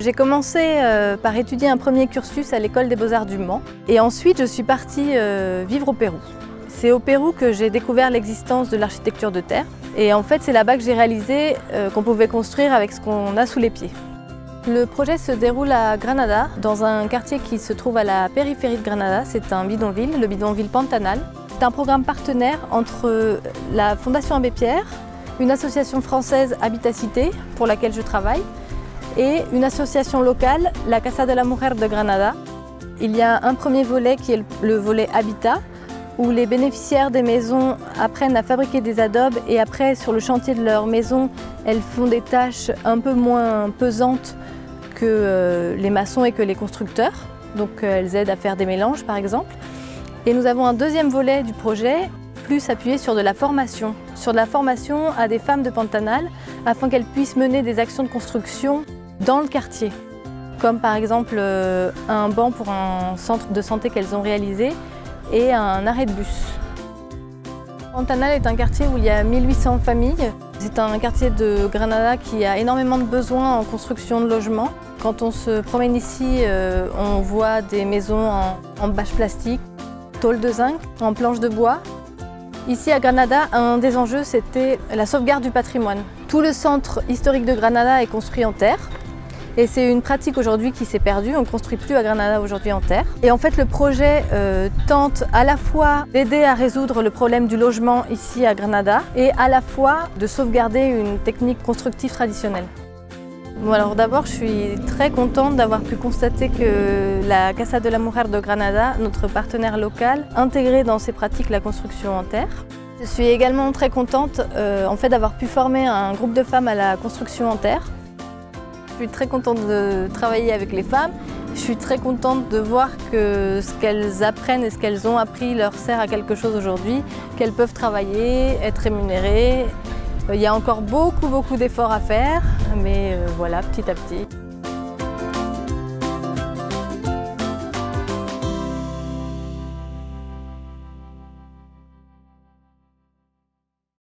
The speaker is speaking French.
J'ai commencé par étudier un premier cursus à l'École des Beaux-Arts du Mans et ensuite je suis partie vivre au Pérou. C'est au Pérou que j'ai découvert l'existence de l'architecture de terre et en fait c'est là-bas que j'ai réalisé qu'on pouvait construire avec ce qu'on a sous les pieds. Le projet se déroule à Granada, dans un quartier qui se trouve à la périphérie de Granada. C'est un bidonville, le bidonville Pantanal. C'est un programme partenaire entre la Fondation Abbé Pierre, une association française Habitacité, pour laquelle je travaille, et une association locale, la Casa de la Mujer de Granada. Il y a un premier volet qui est le volet Habitat, où les bénéficiaires des maisons apprennent à fabriquer des adobes et après, sur le chantier de leur maison, elles font des tâches un peu moins pesantes que les maçons et que les constructeurs. Donc elles aident à faire des mélanges par exemple. Et nous avons un deuxième volet du projet, plus appuyé sur de la formation à des femmes de Pantanal afin qu'elles puissent mener des actions de construction dans le quartier. Comme par exemple un banc pour un centre de santé qu'elles ont réalisé et un arrêt de bus. Pantanal est un quartier où il y a 1800 familles. C'est un quartier de Granada qui a énormément de besoins en construction de logements. Quand on se promène ici, on voit des maisons en bâche plastique, tôle de zinc, en planches de bois. Ici à Granada, un des enjeux c'était la sauvegarde du patrimoine. Tout le centre historique de Granada est construit en terre. Et c'est une pratique aujourd'hui qui s'est perdue, on ne construit plus à Granada aujourd'hui en terre. Et en fait le projet tente à la fois d'aider à résoudre le problème du logement ici à Granada et à la fois de sauvegarder une technique constructive traditionnelle. Bon, alors d'abord je suis très contente d'avoir pu constater que la Casa de la Mujer de Granada, notre partenaire local, intégrait dans ses pratiques la construction en terre. Je suis également très contente en fait, d'avoir pu former un groupe de femmes à la construction en terre. Je suis très contente de travailler avec les femmes. Je suis très contente de voir que ce qu'elles apprennent et ce qu'elles ont appris leur sert à quelque chose aujourd'hui, qu'elles peuvent travailler, être rémunérées. Il y a encore beaucoup d'efforts à faire, mais voilà, petit à petit.